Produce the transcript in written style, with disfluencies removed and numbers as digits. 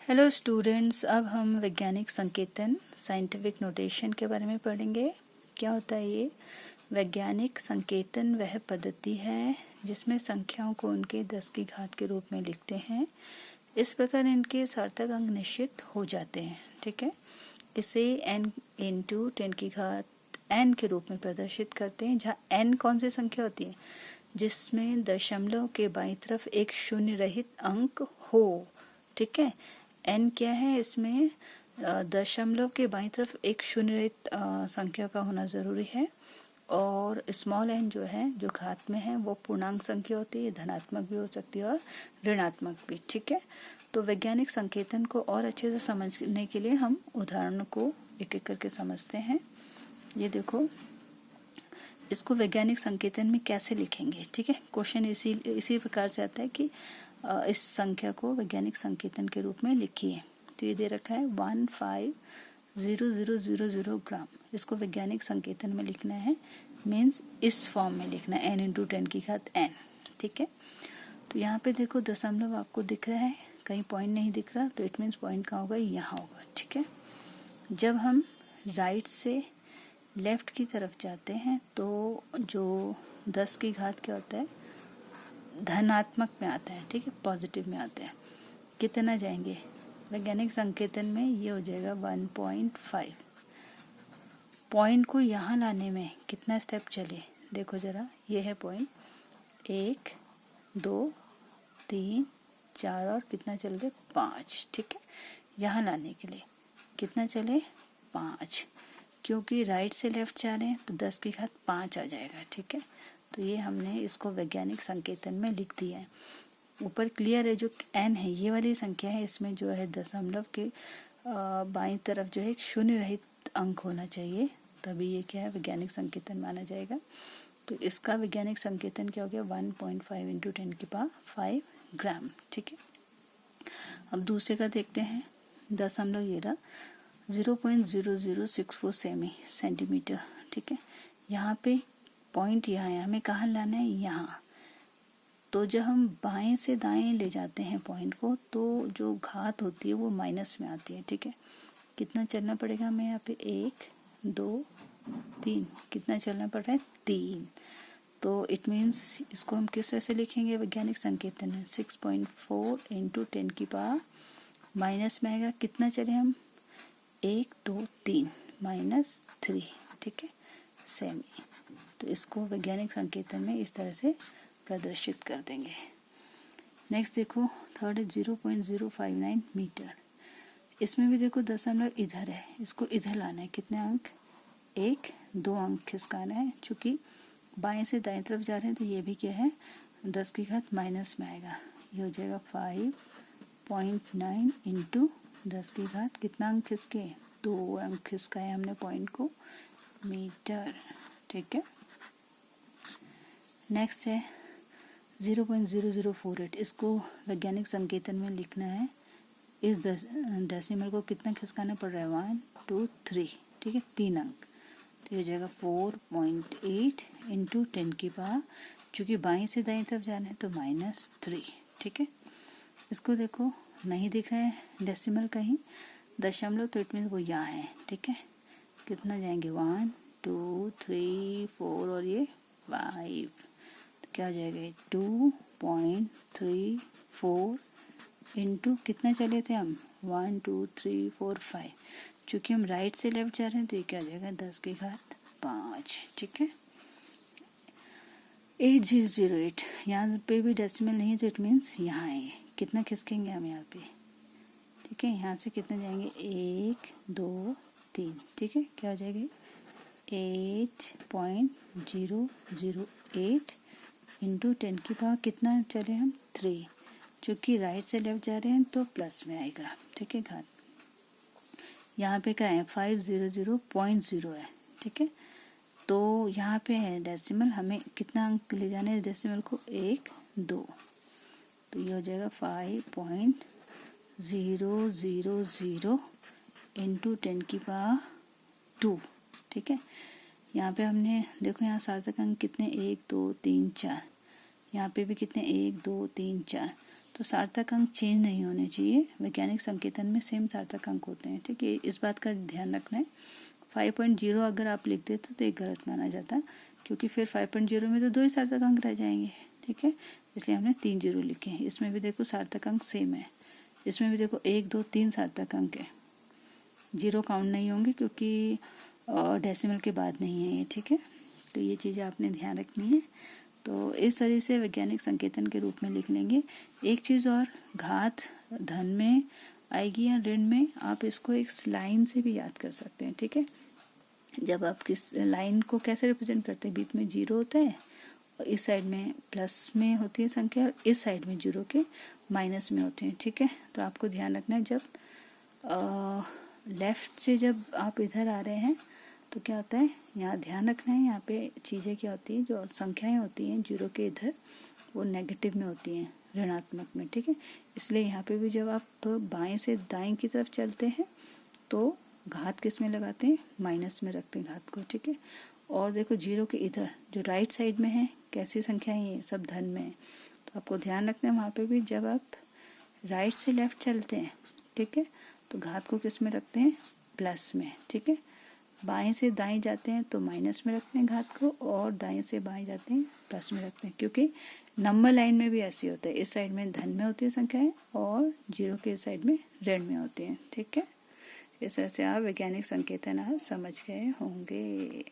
Hello students, अब हम वैज्ञानिक संकेतन साइंटिफिक नोटेशन के बारे में पढ़ेंगे। क्या होता है ये? वैज्ञानिक संकेतन वह पद्धति है जिसमें संख्याओं को उनके 10 की घात के रूप में लिखते हैं। इस प्रकार इनके सार्थक अंक निश्चित हो जाते हैं। ठीक है, इसे n इंटू 10 की घात n के रूप में प्रदर्शित करते हैं, जहाँ n कौन सी संख्या होती है? जिसमें दशमलव के बाईं तरफ एक शून्य रहित अंक हो। ठीक है, n क्या है? इसमें दशमलव के बाईं तरफ एक शून्य रहित संख्या का होना ज़रूरी है। और स्मॉल n जो है, जो घात में है, वो पूर्णांक संख्या होती है, धनात्मक भी हो सकती है और ऋणात्मक भी। ठीक है, तो वैज्ञानिक संकेतन को और अच्छे से समझने के लिए हम उदाहरणों को एक एक करके समझते हैं। ये देखो, इसको वैज्ञानिक संकेतन में कैसे लिखेंगे। ठीक है, क्वेश्चन इसी प्रकार से आता है कि इस संख्या को वैज्ञानिक संकेतन के रूप में लिखिए। तो ये दे रखा है 15000 ग्राम। इसको वैज्ञानिक संकेतन में लिखना है, मीन्स इस फॉर्म में लिखना है, n इंटू 10 की घात n। ठीक है, तो यहाँ पे देखो दशमलव आपको दिख रहा है, कहीं पॉइंट नहीं दिख रहा, तो इट मीन्स पॉइंट कहाँ होगा? यहाँ होगा। ठीक है, जब हम राइट से लेफ्ट की तरफ जाते हैं तो जो 10 की घात क्या होता है? धनात्मक में आता है। ठीक है, पॉजिटिव में आता है। कितना जाएंगे? वैज्ञानिक संकेतन में ये हो जाएगा 1.5। पॉइंट को यहाँ लाने में कितना स्टेप चले? देखो जरा, ये है पॉइंट, 1 2 3 4 और कितना चल गए? 5। ठीक है, यहाँ लाने के लिए कितना चले? 5। क्योंकि राइट से लेफ्ट जा रहे हैं तो 10 की घात 5 आ जाएगा। ठीक है, तो ये हमने इसको वैज्ञानिक संकेतन में लिख दिया है। ऊपर क्लियर है, जो n है ये वाली संख्या है, इसमें जो है दशमलव के बाईं तरफ जो है एक शून्य रहित अंक होना चाहिए, तभी ये क्या है? वैज्ञानिक संकेतन माना जाएगा। तो इसका वैज्ञानिक संकेतन क्या हो गया? 1.5 इंटू 10 की पावर 5 ग्राम। ठीक है, अब दूसरे का देखते हैं। दशमलव ये रहा 0.0064 सेंटीमीटर। ठीक है, यहाँ पे पॉइंट यहाँ है, हमें कहाँ लाना है? यहाँ। तो जब हम बाएं से दाएं ले जाते हैं पॉइंट को, तो जो घात होती है वो माइनस में आती है। ठीक है, कितना चलना पड़ेगा हमें यहाँ पे? 1 2 3। कितना चलना पड़ रहा है? 3। तो इट मीन्स इसको हम किस तरह से लिखेंगे वैज्ञानिक संकेतन में? 6.4 इंटू 10 की पावर माइनस में आएगा, कितना चले हम? 1 2 3 माइनस 3। ठीक है, सेमी। तो इसको वैज्ञानिक संकेतन में इस तरह से प्रदर्शित कर देंगे। नेक्स्ट देखो, थर्ड है 0.059 मीटर। इसमें भी देखो दशमलव इधर है, इसको इधर लाना है। कितने अंक? 1 2 अंक खिसकाना है। चूंकि बाएं से दाएं तरफ जा रहे हैं तो ये भी क्या है? 10 की घात माइनस में आएगा। ये हो जाएगा 5.9 इंटू 10 की घात कितना अंक खिसके? 2 अंक खिसकाए हमने पॉइंट को, मीटर। ठीक है, नेक्स्ट है 0.0048। इसको वैज्ञानिक संकेतन में लिखना है। इस डेसिमल को कितना खिसकाना पड़ रहा है? 1 2 3। ठीक है, 3 अंक। तो ये हो जाएगा 4.8 इंटू 10 की पावर, चूँकि बाईं से दाईं तरफ जाना है तो -3। ठीक है, इसको देखो, नहीं दिख रहा है डेसिमल कहीं, दशमलव, तो इट मीन वो यहाँ है। ठीक है, कितना जाएंगे? 1 2 3 4 और ये 5। क्या हो जाएगा? 2.34 इंटू कितना चले थे हम? 1 2 3 4 5। चूँकि हम राइट से लेफ्ट जा रहे हैं तो ये क्या हो जाएगा? 10 की घात 5। ठीक है, 8008। यहाँ पे भी डेसिमल नहीं है तो इट मीन्स यहाँ है। कितना खिसकेंगे हम यहाँ पे? ठीक है, यहाँ से कितने जाएंगे? 1 2 3। ठीक है, क्या हो जाएगा? 8.008 इंटू 10 की पावर कितना चले हम? 3। चूँकि राइट से लेफ्ट जा रहे हैं तो प्लस में आएगा। ठीक है, घात यहाँ पे क्या है? 500.0 है। ठीक है, तो यहाँ पे है डेसिमल, हमें कितना अंक ले जाने हैं डेसिमल को? 1 2। तो ये हो जाएगा 5.000 इंटू 10 की पावर 2। ठीक है, यहाँ पे हमने देखो, यहाँ सार्थक अंक कितने? 1 2 3 4। यहाँ पे भी कितने? 1 2 3 4। तो सार्थक अंक चेंज नहीं होने चाहिए। वैज्ञानिक संकेतन में सेम सार्थक अंक होते हैं, ठीक है, इस बात का ध्यान रखना है। 5.0 अगर आप लिख देते तो ये गलत माना जाता, क्योंकि फिर 5.0 में तो 2 ही सार्थक अंक रह जाएंगे, ठीक है, इसलिए हमने 3 जीरो लिखे हैं। इसमें भी देखो सार्थक अंक सेम है, इसमें भी देखो 1 2 3 सार्थक अंक है, जीरो काउंट नहीं होंगे क्योंकि डेसिमल के बाद नहीं है ये, ठीक है। तो ये चीज़ें आपने ध्यान रखनी है। तो इस तरह से वैज्ञानिक संकेतन के रूप में लिख लेंगे। एक चीज़ और, घात धन में आएगी या ऋण में, आप इसको एक लाइन से भी याद कर सकते हैं, ठीक है। जब आप किस लाइन को कैसे रिप्रेजेंट करते हैं, बीच में जीरो होता है और इस साइड में प्लस में होती है संख्या और इस साइड में जीरो के माइनस में होते हैं, ठीक है। तो आपको ध्यान रखना है, जब लेफ्ट से जब आप इधर आ रहे हैं तो क्या होता है, यहाँ ध्यान रखना है, यहाँ पे चीज़ें क्या होती हैं, जो संख्याएं होती हैं जीरो के इधर वो नेगेटिव में होती हैं, ऋणात्मक में, ठीक है। इसलिए यहाँ पे भी जब आप बाएं से दाएं की तरफ चलते हैं तो घात किस में लगाते हैं, माइनस में रखते हैं घात को, ठीक है। और देखो जीरो के इधर जो राइट साइड में है कैसी संख्याएं, ये सब धन में है, तो आपको ध्यान रखना है वहाँ पे भी जब आप राइट से लेफ्ट चलते हैं, ठीक है, तो घात को किस में रखते हैं, प्लस में, ठीक है। बाएं से दाएं जाते हैं तो माइनस में रखते हैं घात को, और दाएं से बाएं जाते हैं प्लस में रखते हैं, क्योंकि नंबर लाइन में भी ऐसे होता है, इस साइड में धन में होती है संख्याएं और जीरो के इस साइड में ऋण में होती हैं, ठीक है। इस तरह से आप वैज्ञानिक संकेतन आज समझ गए होंगे।